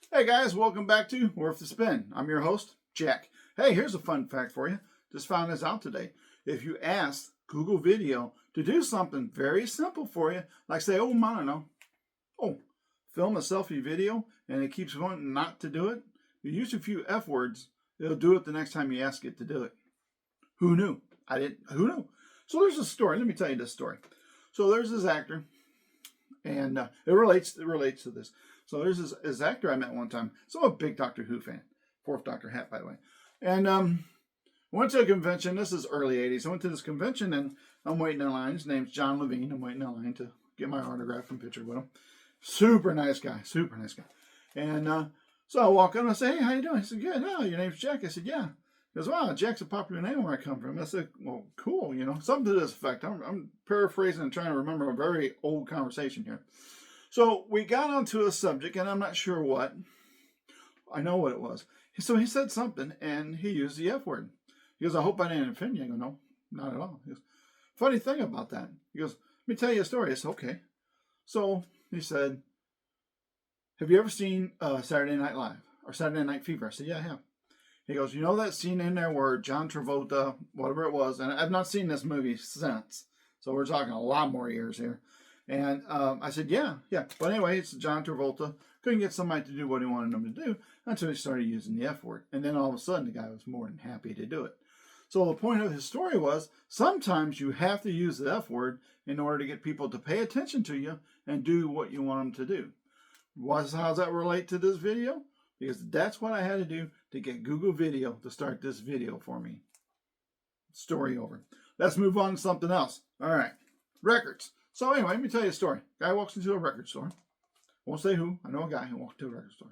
Hey guys, welcome back to Worth the Spin. I'm your host, Jack. Hey, here's a fun fact for you. Just found this out today. If you ask Google Video to do something very simple for you, like say, I don't know, film a selfie video, and it keeps wanting not to do it, you use a few F words, it'll do it the next time you ask it to do it. Who knew? Who knew? So there's a story. Let me tell you this story. So there's this actor, and it relates to this. So there's this actor I met one time. So I'm a big Doctor Who fan. Fourth Doctor hat, by the way. And went to a convention. This is early 80s. I went to this convention, and I'm waiting in line. His name's John Levine. I'm waiting in line to get my autograph and picture with him. Super nice guy. Super nice guy. And so I walk in and I say, hey, how you doing? He said, good. Oh, your name's Jack. I said, yeah. He goes, wow, Jack's a popular name where I come from. I said, well, cool, something to this effect. I'm paraphrasing and trying to remember a very old conversation here. So we got onto a subject, and I'm not sure what. I know what it was. So he said something, and he used the F word. He goes, I hope I didn't offend you. I go, no, not at all. He goes, funny thing about that. He goes, let me tell you a story. I said, okay. So he said, have you ever seen Saturday Night Live or Saturday Night Fever? I said, yeah, I have. He goes, you know that scene in there where John Travolta, whatever it was, and I've not seen this movie since, so we're talking a lot more years here. And I said, yeah. But anyway, it's John Travolta. Couldn't get somebody to do what he wanted him to do until he started using the F word. And then all of a sudden, the guy was more than happy to do it. So the point of his story was, sometimes you have to use the F word in order to get people to pay attention to you and do what you want them to do. How does that relate to this video? Because that's what I had to do to get Google Video to start this video for me. Story over. Let's move on to something else. All right. Records. So anyway, let me tell you a story. Guy walks into a record store. Won't say who. I know a guy who walked into a record store.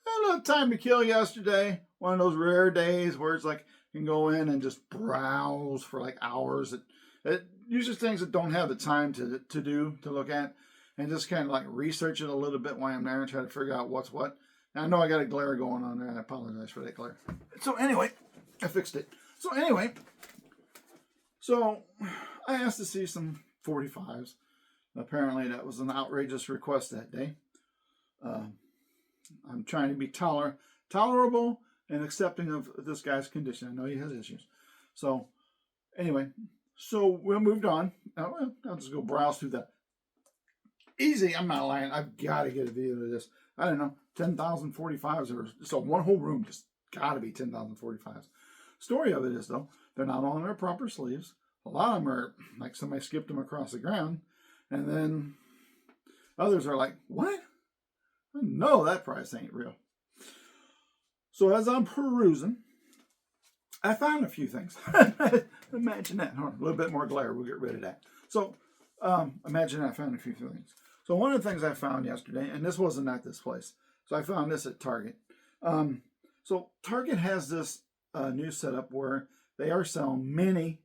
Had a little time to kill yesterday. One of those rare days where it's like you can go in and just browse for like hours. It usually things that don't have the time to look at, and just kind of like research it a little bit while I'm there and try to figure out what's what. And I know I got a glare going on there. I apologize for that glare. So anyway, I fixed it. So anyway, I asked to see some 45's. Apparently that was an outrageous request that day. I'm trying to be tolerable and accepting of this guy's condition. I know he has issues. So anyway, we moved on. I'll just go browse through that. Easy, I'm not lying. I've got to get a video of this. I don't know, 10,000 45's. So one whole room just got to be 10,000 45's. Story of it is, though, they're not on their proper sleeves. A lot of them are like somebody skipped them across the ground. And then others are like, what? No, that price ain't real. So as I'm perusing, I found a few things. Imagine that. A little bit more glare. We'll get rid of that. So imagine I found a few things. So one of the things I found yesterday, and this wasn't at this place. So I found this at Target. So Target has this new setup where they are selling mini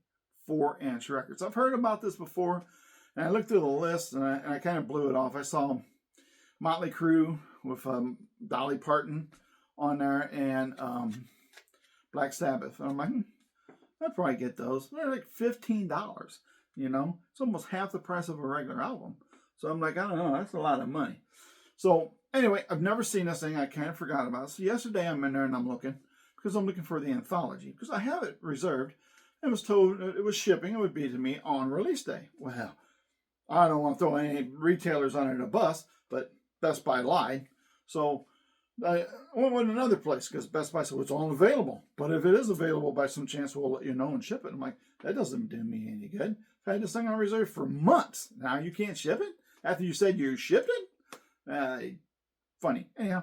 4-inch records. I've heard about this before, and I looked through the list, and I kind of blew it off. I saw Motley Crue with Dolly Parton on there, and Black Sabbath. And I'm like, I'd probably get those. They're like $15, It's almost half the price of a regular album. So I'm like, I don't know, that's a lot of money. So anyway, I've never seen this thing. I kind of forgot about it. So yesterday I'm in there and I'm looking, because I'm looking for the anthology, because I have it reserved. I was told it was shipping. It would be to me on release day. Well, I don't want to throw any retailers under the bus, but Best Buy lied. So I went with another place, because Best Buy said it's all available. But if it is available by some chance, we'll let you know and ship it. I'm like, that doesn't do me any good. I had this thing on reserve for months. Now you can't ship it? After you said you shipped it? Funny. Anyhow,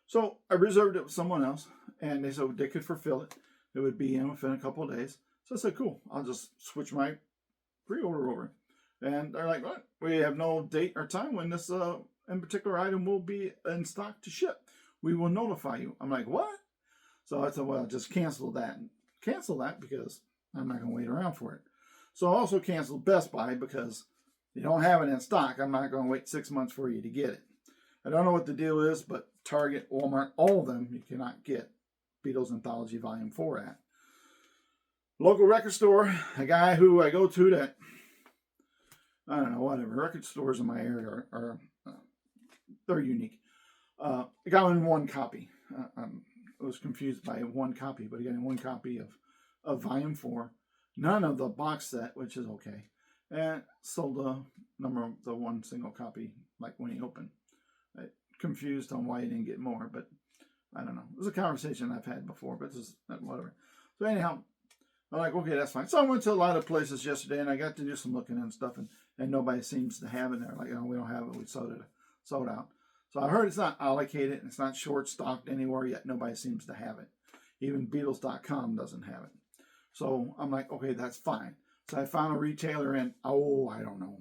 so I reserved it with someone else, and they said they could fulfill it. It would be in within a couple of days. So I said, cool, I'll just switch my pre-order over. And they're like, what? We have no date or time when this in particular item will be in stock to ship. We will notify you. I'm like, what? So I said, well, just cancel that. Cancel that because I'm not going to wait around for it. So I also canceled Best Buy because you don't have it in stock. I'm not going to wait 6 months for you to get it. I don't know what the deal is, but Target, Walmart, all of them, you cannot get Beatles Anthology Volume 4 at. Local record store, a guy who I go to that, I don't know, whatever. Record stores in my area are they're unique. I got in one copy. I was confused by one copy, but I got in one copy of Volume 4. None of the box set, which is okay. And sold the one single copy, like when he opened. Confused on why he didn't get more, but I don't know. It was a conversation I've had before, but this is whatever. So anyhow, I'm like, okay, that's fine. So I went to a lot of places yesterday, and I got to do some looking and stuff, and nobody seems to have it. They're like, we don't have it. We sold out. So I heard it's not allocated, and it's not short stocked anywhere yet. Nobody seems to have it. Even Beatles.com doesn't have it. So I'm like, okay, that's fine. So I found a retailer in, I don't know,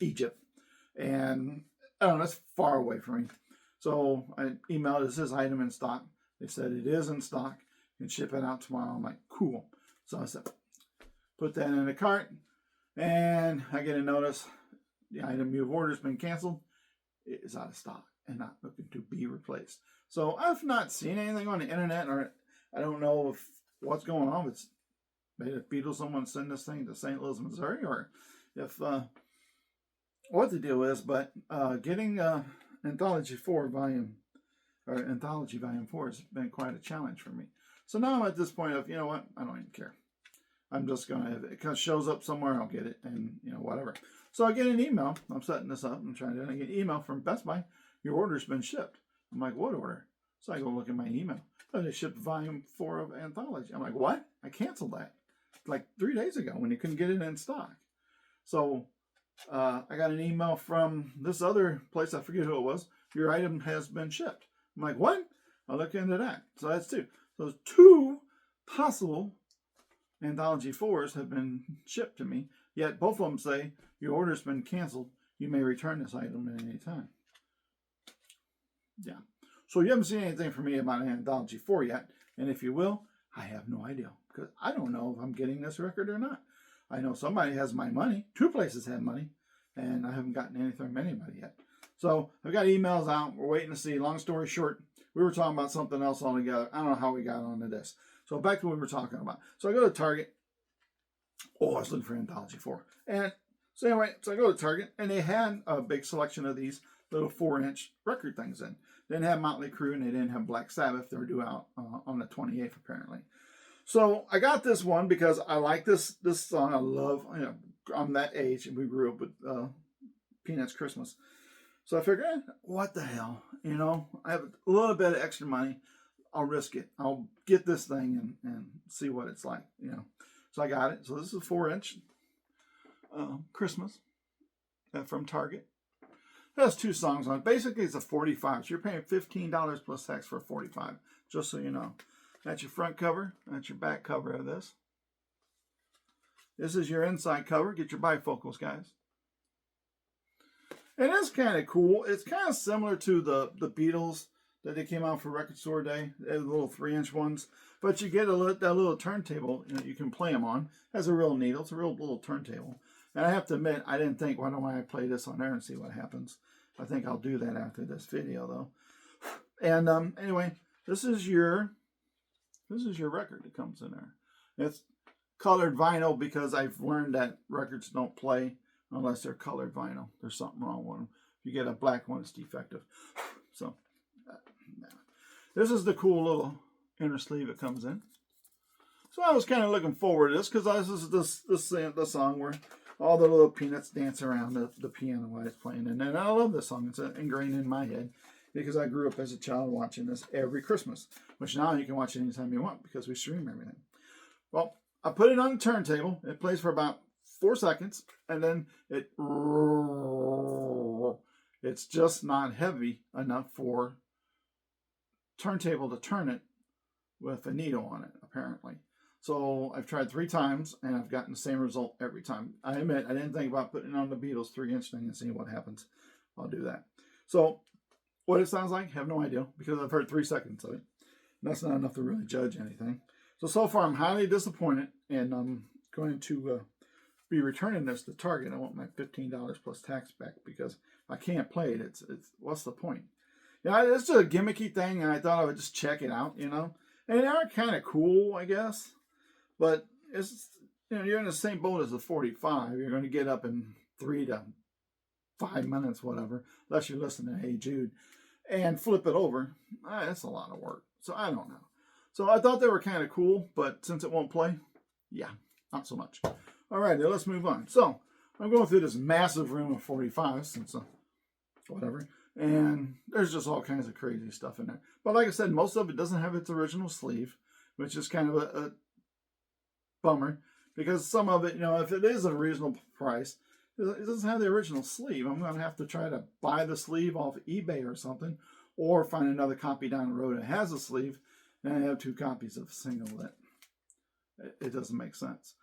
Egypt. And I don't know, that's far away from me. So I emailed, is this item in stock? They said it is in stock. You can ship it out tomorrow. I'm like, cool. So I said, put that in the cart. And I get a notice, the item you've ordered has been canceled. It is out of stock and not looking to be replaced. So I've not seen anything on the internet, or I don't know if what's going on. It's maybe the Beatles, someone send this thing to St. Louis, Missouri, or if what the deal is. But getting Anthology Volume 4 has been quite a challenge for me. So now I'm at this point of, you know what, I don't even care. I'm just gonna, if it kind of shows up somewhere, I'll get it, and whatever. So I get an email. I'm setting this up. I'm trying to. I get an email from Best Buy. Your order's been shipped. I'm like, what order? So I go look at my email. Oh, they shipped Volume 4 of Anthology. I'm like, what? I canceled that like 3 days ago when you couldn't get it in stock. So I got an email from this other place. I forget who it was. Your item has been shipped. I'm like, what? I'll look into that. So that's 2. So 2 possible Anthology 4s have been shipped to me. Yet both of them say, your order's been canceled. You may return this item at any time. Yeah. So you haven't seen anything from me about Anthology 4 yet. And if you will, I have no idea. Because I don't know if I'm getting this record or not. I know somebody has my money. 2 places have money. And I haven't gotten anything from anybody yet. So I've got emails out. We're waiting to see. Long story short, we were talking about something else altogether. I don't know how we got onto this. So back to what we were talking about. So I go to Target. Oh, I was looking for Anthology 4. And so anyway, so I go to Target, and they had a big selection of these little 4-inch record things in. They didn't have Motley Crue, and they didn't have Black Sabbath. They were due out on the 28th, apparently. So I got this one because I like this song. I love, I'm that age, and we grew up with Peanuts Christmas. So I figured, what the hell? I have a little bit of extra money. I'll risk it. I'll get this thing and see what it's like, So I got it. So this is a 4-inch Christmas from Target. It has 2 songs on it. Basically, it's a 45. So you're paying $15 plus tax for a 45, just so you know. That's your front cover. That's your back cover of this. This is your inside cover. Get your bifocals, guys. And it's kind of cool. It's kind of similar to the Beatles that they came out for Record Store Day. They're the little 3-inch ones. But you get that little turntable you can play them on. It has a real needle. It's a real little turntable. And I have to admit, I didn't think, why don't I play this on there and see what happens? I think I'll do that after this video, though. And anyway, this is your record that comes in there. It's colored vinyl because I've learned that records don't play unless they're colored vinyl. There's something wrong with them. If you get a black one, it's defective. So, this is the cool little inner sleeve it comes in. So I was kind of looking forward to this because this is the song where all the little peanuts dance around the piano while it's playing. And I love this song. It's ingrained in my head because I grew up as a child watching this every Christmas, which now you can watch it anytime you want because we stream everything. Well, I put it on the turntable. It plays for about 4 seconds, and then it's just not heavy enough for turntable to turn it with a needle on it, apparently. So I've tried 3 times, and I've gotten the same result every time. I admit, I didn't think about putting it on the Beatles 3-inch thing and seeing what happens. I'll do that. So what it sounds like, I have no idea, because I've heard 3 seconds of it. And that's not enough to really judge anything. So far, I'm highly disappointed, and I'm going to be returning this to Target. I want my $15 plus tax back, because I can't play it. It's what's the point? It's just a gimmicky thing, and I thought I would just check it out, And they are kind of cool, I guess. But it's you're in the same boat as the 45. You're going to get up in 3 to 5 minutes, whatever, unless you're listening to Hey Jude. and flip it over, that's a lot of work. So I don't know. So I thought they were kind of cool, but since it won't play, yeah, not so much. All right, now let's move on. So I'm going through this massive room of 45, since whatever, and there's just all kinds of crazy stuff in there. But like I said, most of it doesn't have its original sleeve, which is kind of a bummer, because some of it, if it is a reasonable price, it doesn't have the original sleeve. I'm going to have to try to buy the sleeve off eBay or something, or find another copy down the road that has a sleeve, and I have 2 copies of a single that it doesn't make sense.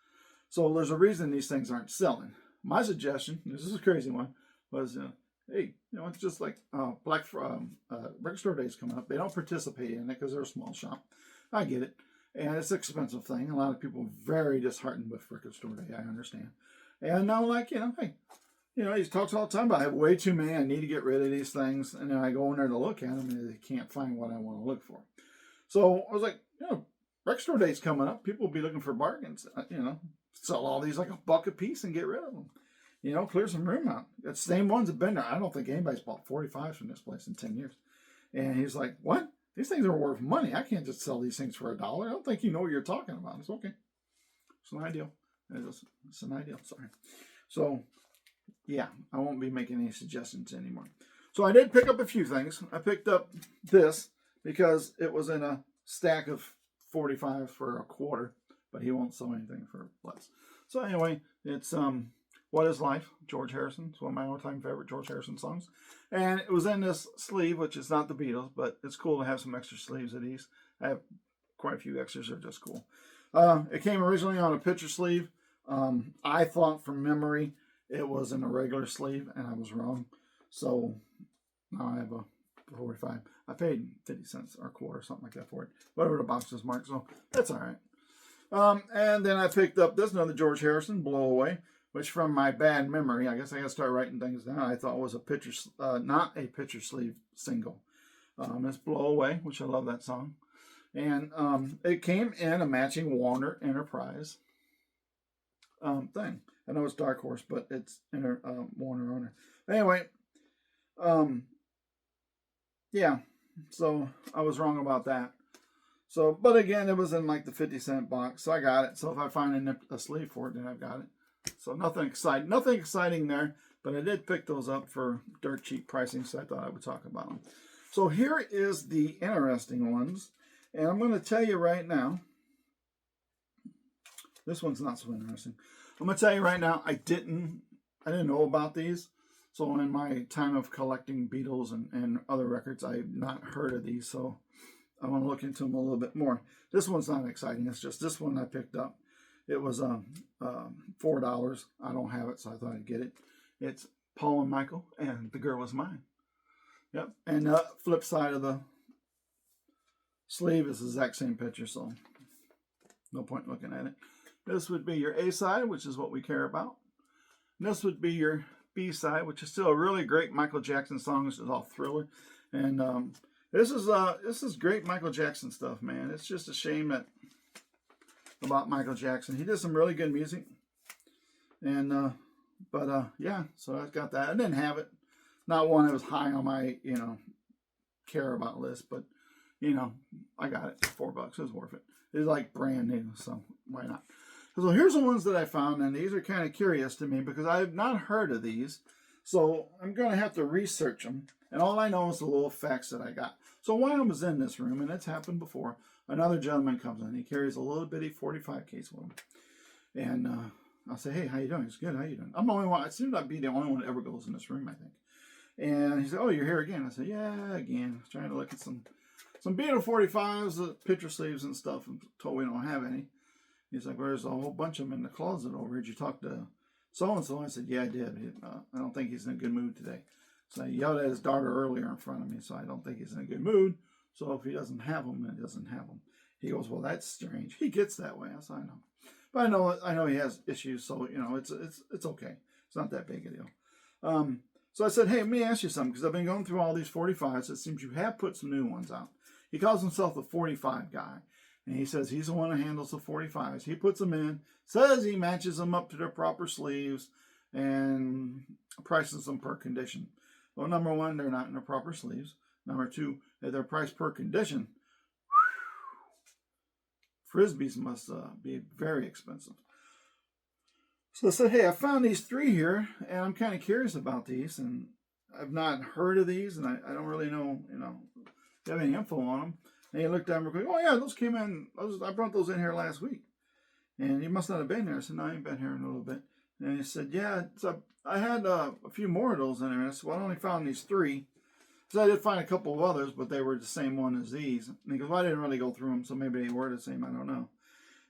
So there's a reason these things aren't selling. My suggestion, this is a crazy one, was, hey, it's just like Record Store Day's coming up. They don't participate in it because they're a small shop. I get it. And it's an expensive thing. A lot of people are very disheartened with Record Store Day. I understand. And now, like, hey, he talks all the time about I have way too many. I need to get rid of these things. And then I go in there to look at them and they can't find what I want to look for. So I was like, Record Store Day's coming up. People will be looking for bargains. Sell all these like $1 a piece and get rid of them. Clear some room out. The same ones have been there. I don't think anybody's bought 45s from this place in 10 years. And he's like, what? These things are worth money. I can't just sell these things for $1. I don't think you know what you're talking about. It's okay. It's an ideal. It's an ideal. Sorry. So, yeah, I won't be making any suggestions anymore. So I did pick up a few things. I picked up this because it was in a stack of 45 for $25, but he won't sell anything for less. So anyway, it's What Is Life, George Harrison. It's one of my all-time favorite George Harrison songs. And it was in this sleeve, which is not the Beatles, but it's cool to have some extra sleeves of these. I have quite a few extras. They're just cool. It came originally on a picture sleeve. I thought from memory it was in a regular sleeve, and I was wrong. So now I have a 45. I paid 50 cents or a quarter, something like that for it. Whatever the box is marked, so that's all right. And then I picked up this, another George Harrison, Blow Away, which from my bad memory, I guess I got to start writing things down, I thought was a picture, not a picture sleeve single. It's Blow Away, which I love that song. And it came in a matching Warner Enterprise thing. I know it's Dark Horse, but it's Warner owner. Anyway, yeah, so I was wrong about that. So, but again, it was in like the 50-cent box, so I got it. So if I find a sleeve for it, then I've got it. So nothing exciting there, but I did pick those up for dirt cheap pricing, so I thought I would talk about them. So here is the interesting ones, and I'm going to tell you right now, this one's not so interesting. I'm going to tell you right now, I didn't know about these. So in my time of collecting Beatles and other records, I've not heard of these, so I want to look into them a little bit more. This one's not exciting. It's just this one I picked up. It was $4. I don't have it, so I thought I'd get it. It's Paul and Michael, and The Girl Is Mine. Yep. And the flip side of the sleeve is the exact same picture, so no point looking at it. This would be your A side, which is what we care about. And this would be your B side, which is still a really great Michael Jackson song. This is all Thriller, and this is great Michael Jackson stuff, man. It's just a shame about Michael Jackson. He did some really good music, and yeah. So I got that. I didn't have it. Not one that was high on my care about list, but I got it for $4. It was worth it. It's like brand new, so why not? So here's the ones that I found, and these are kind of curious to me because I have not heard of these. So I'm going to have to research them. And all I know is the little facts that I got. So while I was in this room, and it's happened before, another gentleman comes in. He carries a little bitty 45 case with him. And I'll say, hey, how you doing? He's good. How you doing? I'm the only one. I seem to be the only one that ever goes in this room, I think. And he said, oh, you're here again. I said, yeah, again. I was trying to look at some Beatle 45s, picture sleeves and stuff. I'm told we don't have any. He's like, well, there's a whole bunch of them in the closet over here. Did you talk to so-and-so? I said, yeah, I did. I don't think he's in a good mood today. So I yelled at his daughter earlier in front of me, so I don't think he's in a good mood. So if he doesn't have them, then he doesn't have them. He goes, well, that's strange. He gets that way. I said, I know. But I know he has issues, so, it's okay. It's not that big a deal. So I said, hey, let me ask you something, because I've been going through all these 45s. It seems you have put some new ones out. He calls himself the 45 guy. And he says he's the one who handles the 45s. He puts them in, says he matches them up to their proper sleeves, and prices them per condition. Well, number one, they're not in their proper sleeves. Number two, at their price per condition, 45's must be very expensive. So I said, hey, I found these 3 here, and I'm kind of curious about these, and I've not heard of these, and I don't really know, have any info on them. And he looked at them and goes, oh yeah, those came in, I brought those in here last week. And you must not have been here. I said, no, I ain't been here in a little bit. And he said, yeah, so I had a few more of those in there. And I said, well, I only found these 3. So I did find a couple of others, but they were the same one as these. And he goes, well, I didn't really go through them, so maybe they were the same. I don't know.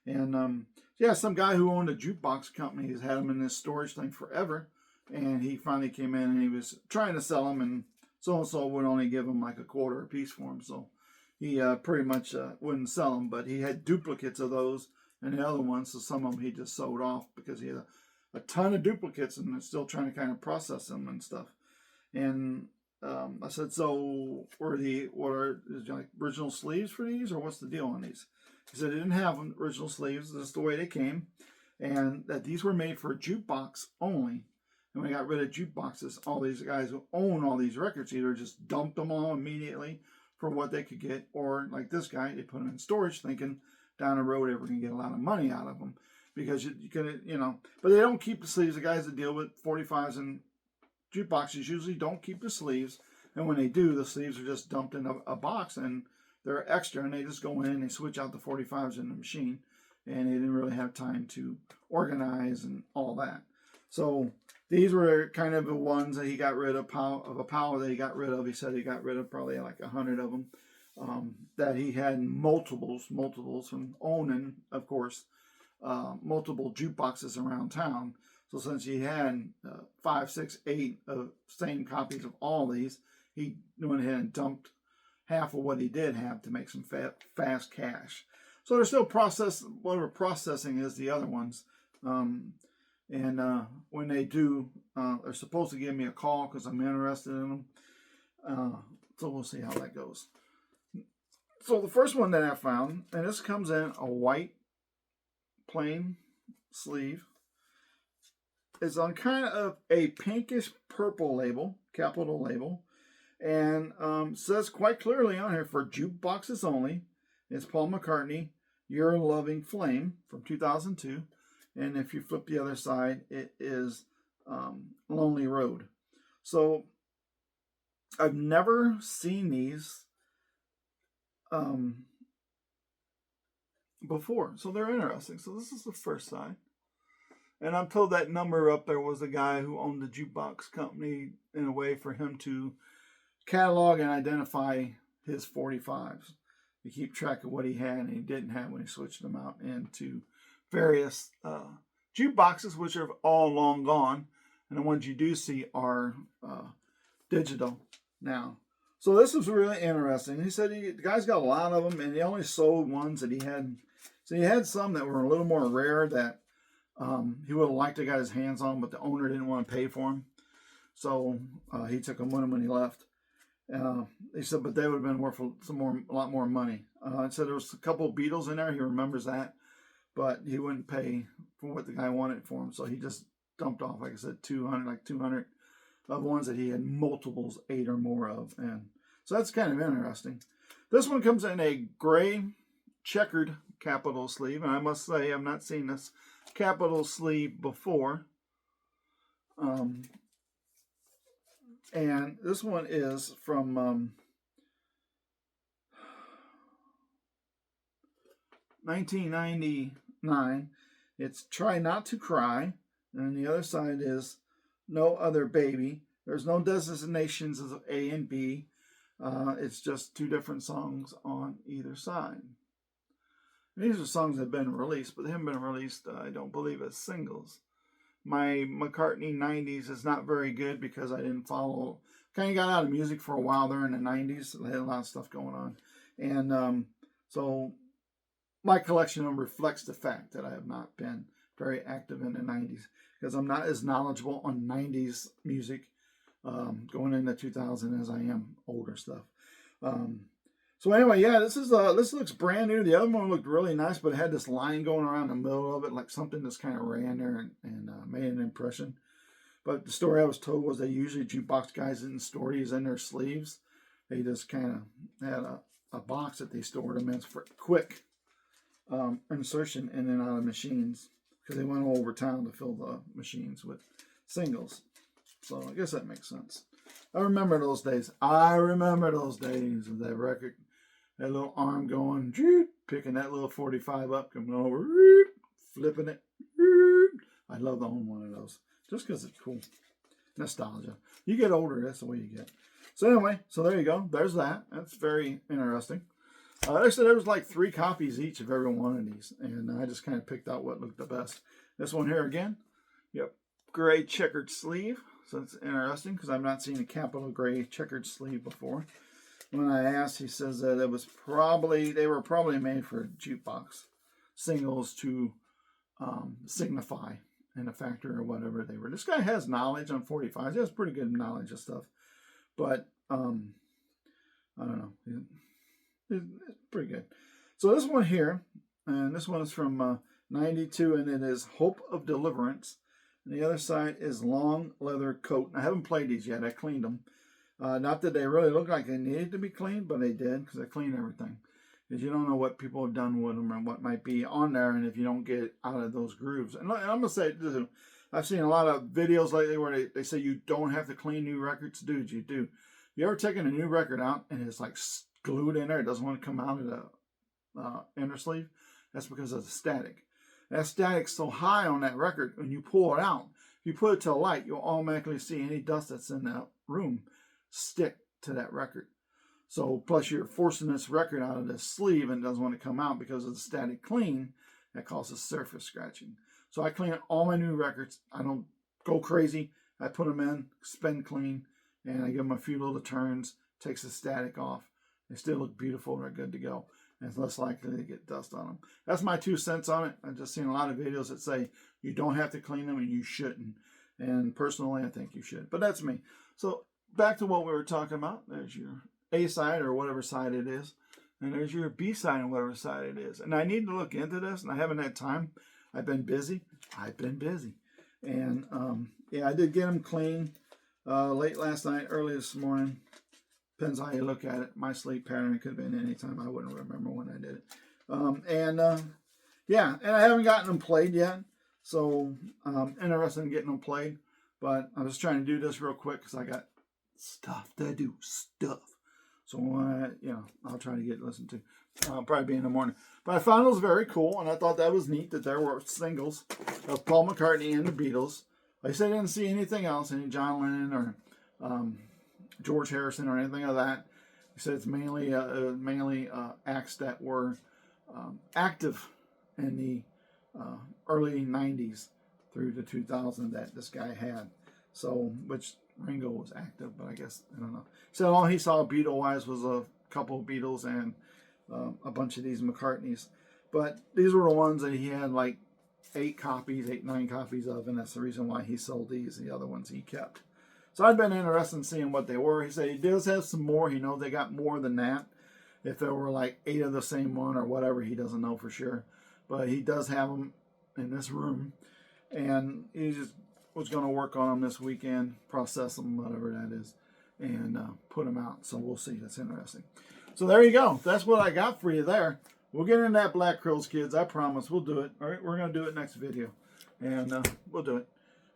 And yeah, some guy who owned a jukebox company has had them in this storage thing forever. And he finally came in and he was trying to sell them, and so-and-so would only give him like a quarter a piece for them. So he pretty much wouldn't sell them, but he had duplicates of those and the other ones. So some of them he just sold off because he had a ton of duplicates and they're still trying to kind of process them and stuff. And I said, so what are like original sleeves for these, or what's the deal on these? He said, they didn't have them, original sleeves. This is the way they came. And that these were made for jukebox only. And we got rid of jukeboxes. All these guys who own all these records either just dumped them all immediately for what they could get, or like this guy, they put them in storage thinking down the road they were going to get a lot of money out of them. Because you can, but they don't keep the sleeves. The guys that deal with 45s and jukeboxes usually don't keep the sleeves. And when they do, the sleeves are just dumped in a box and they're extra, and they just go in and they switch out the 45s in the machine. And they didn't really have time to organize and all that. So these were kind of the ones that he got rid of, a pile that he got rid of. He said he got rid of probably like 100 of them. That he had multiples from owning, of course, multiple jukeboxes around town. So since he had 5, 6, 8 of same copies of all these, he went ahead and dumped half of what he did have to make some fast cash. So they're still whatever processing is the other ones. And when they do, they're supposed to give me a call because I'm interested in them. So we'll see how that goes. So the first one that I found, and this comes in a white plain sleeve. It's on kind of a pinkish purple label, capital label. And says quite clearly on here, for jukeboxes only. It's Paul McCartney, Your Loving Flame from 2002. And if you flip the other side, it is Lonely Road. So I've never seen these before. So they're interesting. So this is the first side. And I'm told that number up there was a guy who owned the jukebox company in a way for him to catalog and identify his 45s. To keep track of what he had and he didn't have when he switched them out into various jukeboxes, which are all long gone. And the ones you do see are digital now. So this was really interesting. He said the guy's got a lot of them, and he only sold ones that he had. So he had some that were a little more rare that he would have liked to get his hands on, but the owner didn't want to pay for them. So he took them with him when he left. He said, but they would have been worth a lot more money. He said there was a couple of Beatles in there. He remembers that, but he wouldn't pay for what the guy wanted for him. So he just dumped off, like I said, 200 of ones that he had multiples, 8 or more of. And so that's kind of interesting. This one comes in a gray checkered capital sleeve. And I must say, I've not seen this capital sleeve before. And this one is from 1999. It's Try Not to Cry. And the other side is No Other Baby. There's no designations of A and B. It's just 2 different songs on either side. And these are songs that have been released, but they haven't been released, I don't believe, as singles. My McCartney 90s is not very good because I didn't follow. Kind of got out of music for a while there in the 90s. So they had a lot of stuff going on. And so my collection reflects the fact that I have not been very active in the 90s because I'm not as knowledgeable on 90s music going into 2000 as I am older stuff. So anyway, yeah, this looks brand new. The other one looked really nice, but it had this line going around the middle of it, like something just kind of ran there and made an impression. But the story I was told was they usually jukebox guys didn't store these in their sleeves they just kind of had a box that they stored them in for quick insertion in and out of machines, because they went all over town to fill the machines with singles. So I guess that makes sense. I remember those days. I remember those days of that record, that little arm going, picking that little 45 up, coming over, flipping it. I'd love to own one of those, just because it's cool. Nostalgia. You get older, that's the way you get. So anyway, so there you go. There's that. That's very interesting. Like I said, there was like 3 copies each of every one of these, and I just kind of picked out what looked the best. This one here again, yep, gray checkered sleeve. So it's interesting because I've not seen a capital gray checkered sleeve before. When I asked, he says that it was they were probably made for jukebox singles to signify in a factory or whatever they were. This guy has knowledge on 45s. He has pretty good knowledge of stuff, but I don't know. It's pretty good. So this one here, and this one is from 92, and it is Hope of Deliverance. And the other side is Long Leather Coat. I haven't played these yet. I cleaned them. Not that they really look like they needed to be cleaned, but they did, because I cleaned everything. Because you don't know what people have done with them and what might be on there, and if you don't get out of those grooves. And I'm going to say, I've seen a lot of videos lately where they say you don't have to clean new records. Dude, you do. You ever taken a new record out and it's like glued in there? It doesn't want to come out of the inner sleeve? That's because of the static. That static's so high on that record, when you pull it out, if you put it to a light, you'll automatically see any dust that's in that room stick to that record. So, plus you're forcing this record out of this sleeve and it doesn't want to come out because of the static clean that causes surface scratching. So I clean all my new records. I don't go crazy. I put them in, spin clean, and I give them a few little turns, takes the static off. They still look beautiful. They're good to go. And it's less likely to get dust on them. That's my 2 cents on it. I've just seen a lot of videos that say you don't have to clean them and you shouldn't. And personally, I think you should. But that's me. So back to what we were talking about. There's your A side or whatever side it is. And there's your B side and whatever side it is. And I need to look into this, and I haven't had time. I've been busy. And yeah, I did get them clean late last night, early this morning. Depends how you look at it. My sleep pattern could have been any time. I wouldn't remember when I did it. Yeah, and I haven't gotten them played yet. So I'm interested in getting them played. But I was trying to do this real quick because I got stuff to do. So, I'll try to get listened to. Probably be in the morning. But I found those very cool, and I thought that was neat that there were singles of Paul McCartney and the Beatles. Like I said, I didn't see anything else, any John Lennon or George Harrison or anything of that. He said it's mainly acts that were active in the early 90s through the 2000 that this guy had. So, which Ringo was active, but I guess, I don't know. So all he saw Beatle-wise was a couple of Beatles and a bunch of these McCartneys. But these were the ones that he had like 9 copies of, and that's the reason why he sold these. The other ones he kept. So I've been interested in seeing what they were. He said he does have some more. He knows they got more than that. If there were like 8 of the same one or whatever, he doesn't know for sure. But he does have them in this room. And he just was going to work on them this weekend, process them, whatever that is, and put them out. So we'll see. That's interesting. So there you go. That's what I got for you there. We'll get into that Black Krills, kids. I promise. We'll do it. All right, we're going to do it next video. And we'll do it.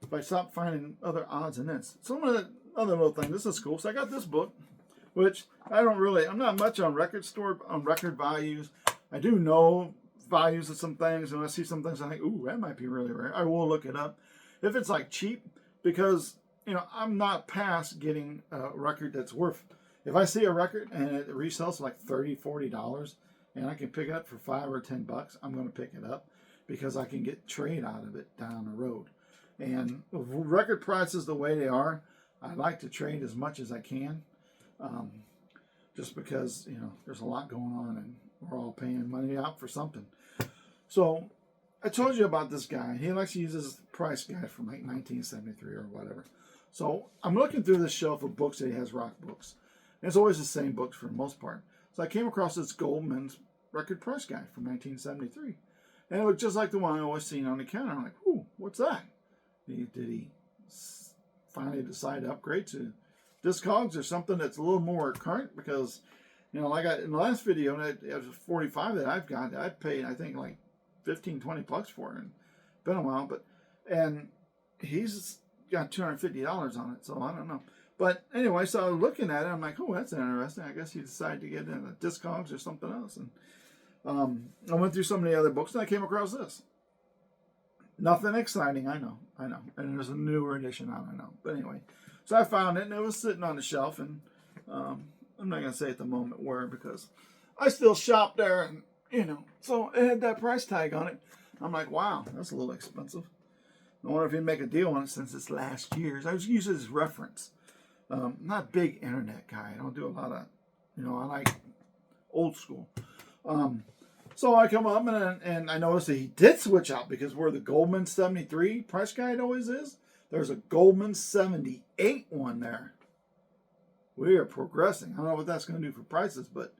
If I stop finding other odds in this. Some of the other little thing. This is cool. So I got this book, which I'm not much on record values. I do know values of some things, and I see some things I think, ooh, that might be really rare. I will look it up. If it's like cheap, because, I'm not past getting a record that's worth, if I see a record and it resells for like $30, $40, and I can pick it up for $5 or $10, I'm going to pick it up because I can get trade out of it down the road. And with record prices the way they are, I like to trade as much as I can, just because, there's a lot going on and we're all paying money out for something. So I told you about this guy. He likes to use this price guide from like 1973 or whatever. So I'm looking through this shelf of books that he has, rock books. And it's always the same books for the most part. So I came across this Goldman's record price guide from 1973. And it looked just like the one I always seen on the counter. I'm like, ooh, what's that? Did he finally decide to upgrade to Discogs or something that's a little more current, because, you know, like in the last video, it was 45 that I've got, I paid, I think, like 15, 20 bucks for it. And been a while, and he's got $250 on it, so I don't know. But anyway, so looking at it, I'm like, oh, that's interesting. I guess he decided to get into Discogs or something else. And I went through some of the other books, and I came across this. Nothing exciting, I know. And there's a newer edition out, I know. But anyway, so I found it, and it was sitting on the shelf, and I'm not going to say at the moment where, because I still shop there, and, you know, so it had that price tag on it. I'm like, wow, that's a little expensive. I wonder if he'd make a deal on it since it's last year's. I was using it as reference. I'm not a big internet guy. I don't do a lot of, you know, I like old school. So I come up and I noticed that he did switch out, because where the Goldman 73 price guide always is, there's a Goldman 78 one there. We are progressing. I don't know what that's going to do for prices, but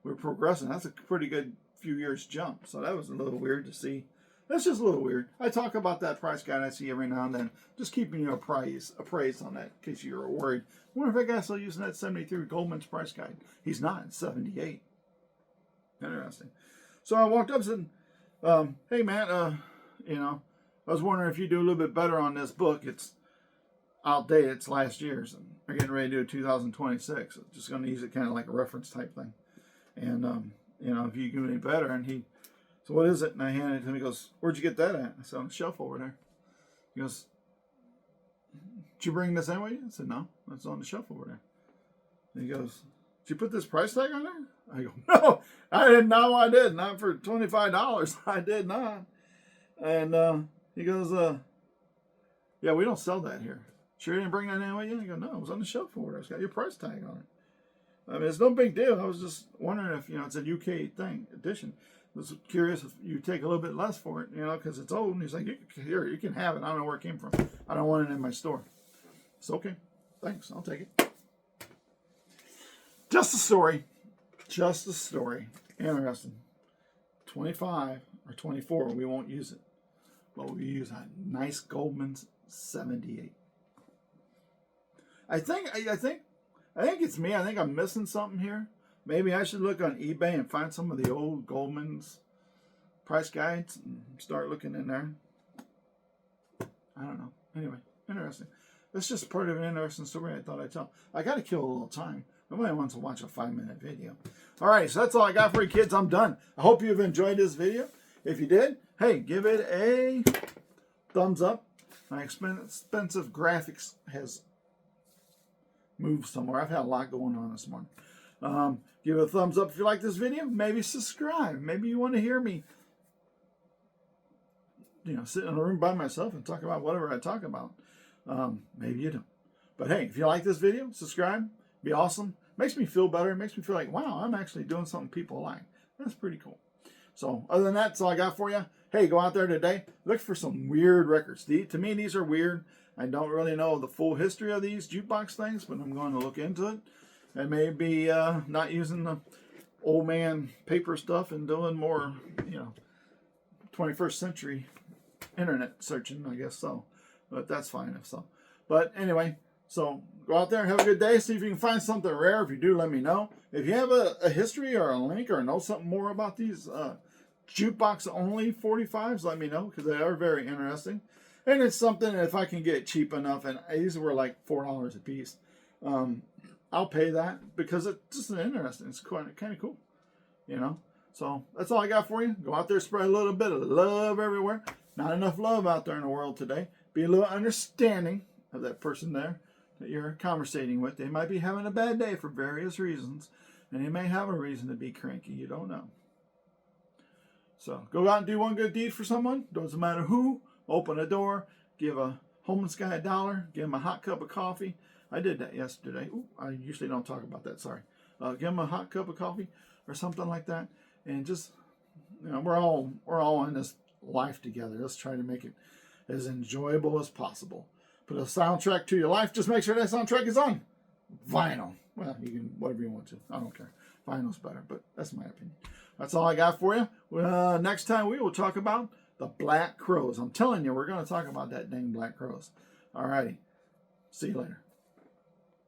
we're progressing. That's a pretty good few years jump. So that was a little weird to see. That's just a little weird. I talk about that price guide I see every now and then, just keeping you appraised on that in case you were worried. I wonder if that guy's still using that 73 Goldman's price guide. He's not. It's 78. Interesting. So I walked up and said, hey, man, you know, I was wondering if you do a little bit better on this book. It's outdated. It's last year's, and they're getting ready to do 2026. I'm just going to use it kind of like a reference type thing. And, you know, if you do any better. And he, so what is it? And I handed it to him. He goes, where'd you get that at? I said, on the shelf over there. He goes, did you bring this in with you? I said, no, it's on the shelf over there. And he goes, did you put this price tag on there? I go, no, I didn't know I did. Not for $25. I did not. And he goes, yeah, we don't sell that here. Sure you didn't bring that in with you? I go, no, it was on the shelf over there. It's got your price tag on it. I mean, it's no big deal. I was just wondering if, you know, it's a UK thing, edition. I was curious if you take a little bit less for it, you know, because it's old. And he's like, here, you can have it. I don't know where it came from. I don't want it in my store. It's okay. Thanks. I'll take it. Just a story. Just a story. Interesting. 25 or 24, we won't use it. But we use a nice Goldman's 78. I think it's me. I think I'm missing something here. Maybe I should look on eBay and find some of the old Goldman's price guides and start looking in there. I don't know. Anyway, interesting. That's just part of an interesting story I thought I'd tell. I got to kill a little time. Nobody wants to watch a 5-minute video. All right, so that's all I got for you kids. I'm done. I hope you've enjoyed this video. If you did, hey, give it a thumbs up. My expensive graphics has moved somewhere. I've had a lot going on this morning. Give it a thumbs up if you like this video. Maybe subscribe. Maybe you want to hear me, you know, sit in a room by myself and talk about whatever I talk about. Maybe you don't. But hey, if you like this video, subscribe. Be awesome. Makes me feel better. It makes me feel like, wow, I'm actually doing something people like. That's pretty cool. So other than that, that's all I got for you. Hey, go out there today. Look for some weird records. To me, these are weird. I don't really know the full history of these jukebox things, but I'm going to look into it. And maybe not using the old man paper stuff and doing more, you know, 21st century internet searching, I guess so. But that's fine if so. But anyway, so go out there and have a good day. See if you can find something rare. If you do, let me know. If you have a history or a link or know something more about these jukebox only 45s, let me know, because they are very interesting. And it's something, if I can get it cheap enough, and these were like $4 a piece, I'll pay that because it's just interesting. It's kind of cool, you know. So that's all I got for you. Go out there, spread a little bit of love everywhere. Not enough love out there in the world today. Be a little understanding of that person there that you're conversating with. They might be having a bad day for various reasons, and they may have a reason to be cranky. You don't know. So go out and do one good deed for someone. Doesn't matter who. Open a door. Give a homeless guy $1. Give him a hot cup of coffee. I did that yesterday. Ooh, I usually don't talk about that. Sorry. Give him a hot cup of coffee or something like that, and just, you know, we're all in this life together. Let's try to make it as enjoyable as possible. Put a soundtrack to your life. Just make sure that soundtrack is on vinyl. Well, you can whatever you want to. I don't care. Vinyl's better, but that's my opinion. That's all I got for you. Next time we will talk about the Black Crowes. I'm telling you, we're going to talk about that dang Black Crowes. All righty. See you later.